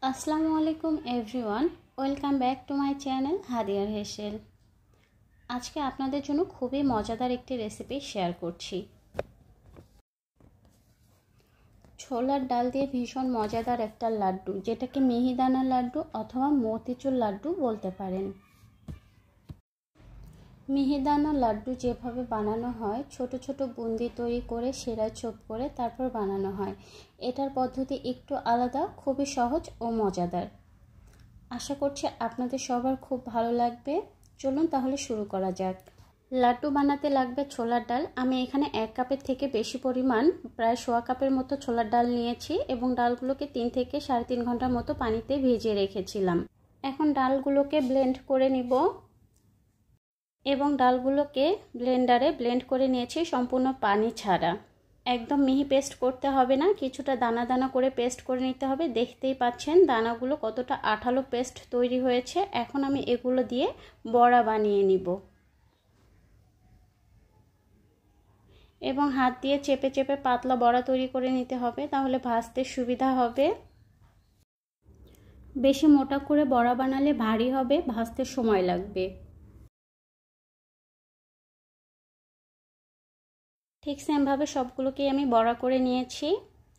আসসালামু আলাইকুম everyone, welcome back to my channel হাদিয়ার হেসেল। আজকে আপনাদের জন্য খুবই মজাদার একটি রেসিপি শেয়ার করছি। ছোলার ডাল দিয়ে ভীষণ মজাদার একটা লাড্ডু, যেটাকে মিহিদানা লাড্ডু অথবা মতিচুর লাড্ডু বলতে পারেন। মিহিদানা লাড্ডু যেভাবে বানানো হয়, ছোট ছোট বুন্দি তৈরি করে সেরায় ছোপ করে তারপর বানানো হয়। এটার পদ্ধতি একটু আলাদা, খুবই সহজ ও মজাদার। আশা করছি আপনাদের সবার খুব ভালো লাগবে। চলুন তাহলে শুরু করা যাক। লাড্ডু বানাতে লাগবে ছোলার ডাল। আমি এখানে 1 কাপের থেকে বেশি পরিমাণ, প্রায় 1.25 কাপের মতো ছোলার ডাল নিয়েছি এবং ডালগুলোকে 3 থেকে 3.5 ঘন্টার মতো পানিতে ভিজিয়ে রেখেছিলাম। এখন ডালগুলোকে ব্লেন্ড করে নিব এবং ডালগুলোকে ব্লেন্ডারে ব্লেন্ড করে নিয়েছি সম্পূর্ণ পানি ছাড়া। একদম মিহি পেস্ট করতে হবে না, কিছুটা দানা দানা করে পেস্ট করে নিতে হবে। দেখতেই পাচ্ছেন দানাগুলো কতটা আঠালো পেস্ট তৈরি হয়েছে। এখন আমি এগুলো দিয়ে বড়া বানিয়ে নিব এবং হাত দিয়ে চেপে চেপে পাতলা বড়া তৈরি করে নিতে হবে, তাহলে ভাজতে সুবিধা হবে। বেশি মোটা করে বড়া বানালে ভারী হবে, ভাজতে সময় লাগবে। ঠিক সেমভাবে সবগুলোকেই আমি বড়া করে নিয়েছি।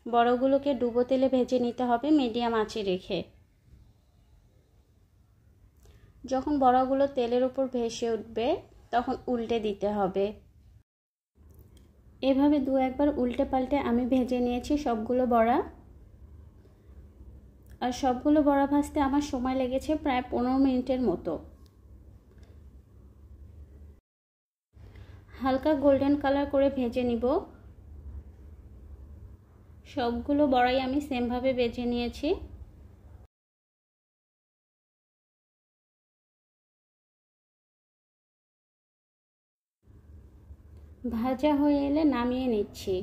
বড়াগুলোকে ডুবো তেলে ভেজে নিতে হবে মিডিয়াম আঁচে রেখে। যখন বড়াগুলো তেলের উপর ভেসে উঠবে তখন উল্টে দিতে হবে। এভাবে 2-1 বার উল্টে পাল্টে আমি ভেজে নিয়েছি সবগুলো বড়া। আর সবগুলো বড়া ভাজতে আমার সময় লেগেছে প্রায় 15 মিনিটের মতো। হালকা গোল্ডেন কালার করে ভেজে নিব। সবগুলো বড়াই আমি সেমভাবে ভেজে নিয়েছি। ভাজা হয়ে এলে নামিয়ে নিচ্ছি।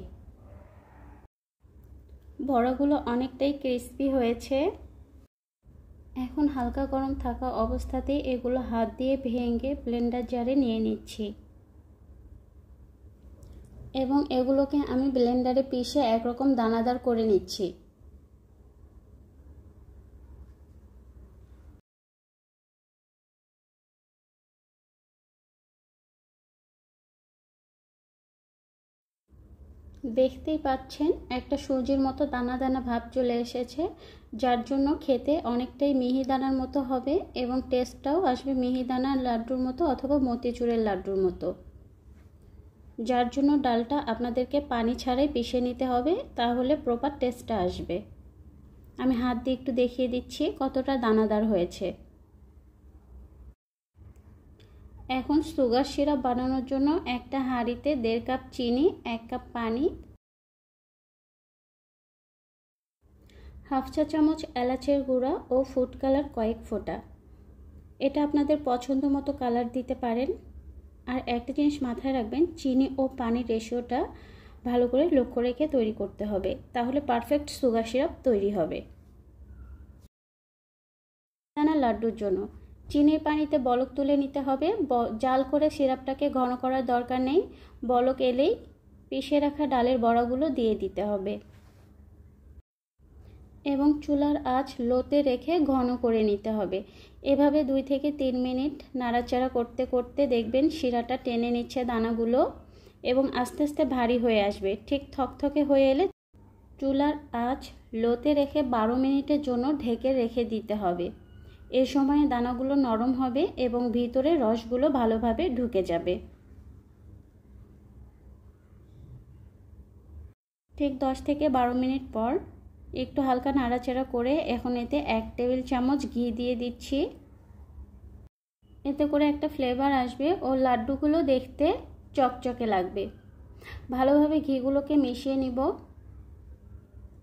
বড়াগুলো অনেকটাই ক্রিস্পি হয়েছে। এখন হালকা গরম থাকা অবস্থাতেই এগুলো হাত দিয়ে ভেঙে ব্লেন্ডার জারে নিয়ে নিচ্ছি এবং এগুলোকে আমি ব্লেন্ডারে পিষে একরকম দানাদার করে নিচ্ছি। দেখতেই পাচ্ছেন একটা সুজির মতো দানা দানা ভাব চলে এসেছে, যার জন্য খেতে অনেকটাই মিহিদানার মতো হবে এবং টেস্টটাও আসবে মিহিদানার লাড্ডুর মতো অথবা মতিচুরের লাড্ডুর মতো। যার জন্য ডালটা আপনাদেরকে পানি ছাড়াই পিষে নিতে হবে, তাহলে প্রপার টেস্টটা আসবে। আমি হাত দিয়ে একটু দেখিয়ে দিচ্ছি কতটা দানাদার হয়েছে। এখন সুগার সিরাপ বানানোর জন্য একটা হাঁড়িতে 1.5 কাপ চিনি, 1 কাপ পানি, 1/2 চা চামচ এলাচের গুঁড়া ও ফুড কালার কয়েক ফোঁটা। এটা আপনাদের পছন্দ মতো কালার দিতে পারেন। আর একটা জিনিস মাথায় রাখবেন, চিনি ও পানির রেশিওটা ভালো করে লক্ষ্য রেখে তৈরি করতে হবে, তাহলে পারফেক্ট সুগার সিরাপ তৈরি হবে। দানা লাড্ডুর জন্য চিনির পানিতে বলক তুলে নিতে হবে। জাল করে সিরাপটাকে ঘন করার দরকার নেই। বলক এলেই পিষে রাখা ডালের বড়াগুলো দিয়ে দিতে হবে এবং চুলার আঁচ লোতে রেখে ঘন করে নিতে হবে। এভাবে 2 থেকে 3 মিনিট নাড়াচাড়া করতে করতে দেখবেন শিরাটা টেনে নিচ্ছে দানাগুলো এবং আস্তে আস্তে ভারী হয়ে আসবে। ঠিক থকথকে হয়ে এলে চুলার আঁচ লোতে রেখে 12 মিনিটের জন্য ঢেকে রেখে দিতে হবে। এ সময় দানাগুলো নরম হবে এবং ভিতরে রসগুলো ভালোভাবে ঢুকে যাবে। ঠিক 10 থেকে 12 মিনিট পর একটু হালকা নাড়াচাড়া করে এখন এতে 1 টেবিল চামচ ঘি দিয়ে দিচ্ছি। এতে করে একটা ফ্লেভার আসবে ও লাড্ডুগুলো দেখতে চকচকে লাগবে। ভালোভাবে ঘিগুলোকে মিশিয়ে নিব।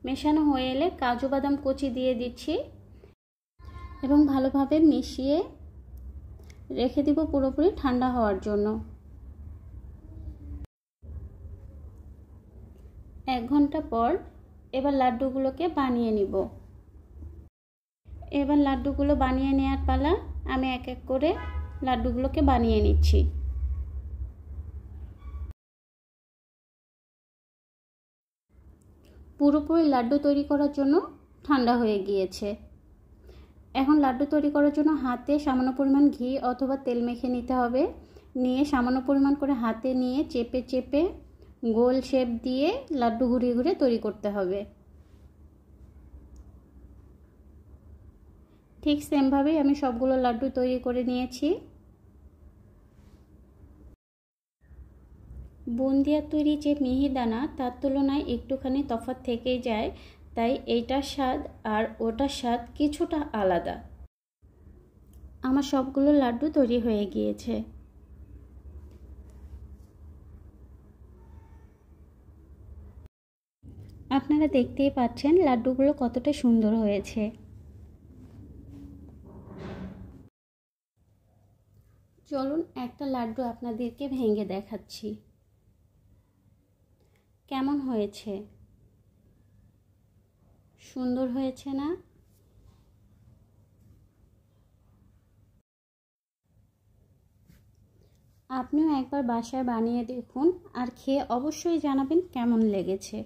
মেশানো হয়ে এলে কাজু বাদাম কুচি দিয়ে দিচ্ছি এবং ভালোভাবে মিশিয়ে রেখে দিব পুরোপুরি ঠান্ডা হওয়ার জন্য। 1 ঘন্টা পর এবার লাড্ডুগুলোকে বানিয়ে নিব। এবার লাড্ডুগুলো বানিয়ে নেওয়ার পালা। আমি এক এক করে লাড্ডুগুলোকে বানিয়ে নিচ্ছি। পুরোপুরি লাড্ডু তৈরি করার জন্য ঠান্ডা হয়ে গিয়েছে। এখন লাড্ডু তৈরি করার জন্য হাতে সামান্য পরিমাণ ঘি অথবা তেল মেখে নিতে হবে। নিয়ে সামান্য পরিমাণ করে হাতে নিয়ে চেপে চেপে গোল শেপ দিয়ে লাড্ডু ঘুরিয়ে ঘুরিয়ে তৈরি করতে হবে। ঠিক সেমভাবেই আমি সবগুলো লাড্ডু তৈরি করে নিয়েছি। বুন্দিয়ার তৈরি যে মিহিদানা তার তুলনায় একটুখানি তফাৎ থেকেই যায়, তাই এইটার স্বাদ আর ওটার স্বাদ কিছুটা আলাদা। আমার সবগুলো লাড্ডু তৈরি হয়ে গিয়েছে। আপনারা দেখতেই পাচ্ছেন লাড্ডুগুলো কতটা সুন্দর হয়েছে। চলুন একটা লাড্ডু আপনাদেরকে ভেঙে দেখাচ্ছি কেমন হয়েছে। সুন্দর হয়েছে না? আপনিও একবার বাসায় বানিয়ে দেখুন আর খেয়ে অবশ্যই জানাবেন কেমন লেগেছে।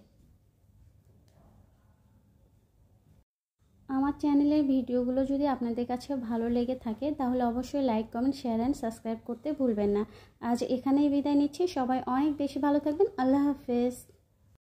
আমার চ্যানেলের ভিডিওগুলো যদি আপনাদের কাছে ভালো লেগে থাকে তাহলে অবশ্যই like, comment, share and subscribe করতে ভুলবেন না। আজ এখানেই বিদায় নিচ্ছি। সবাই অনেক বেশি ভালো থাকবেন। আল্লাহ হাফেজ।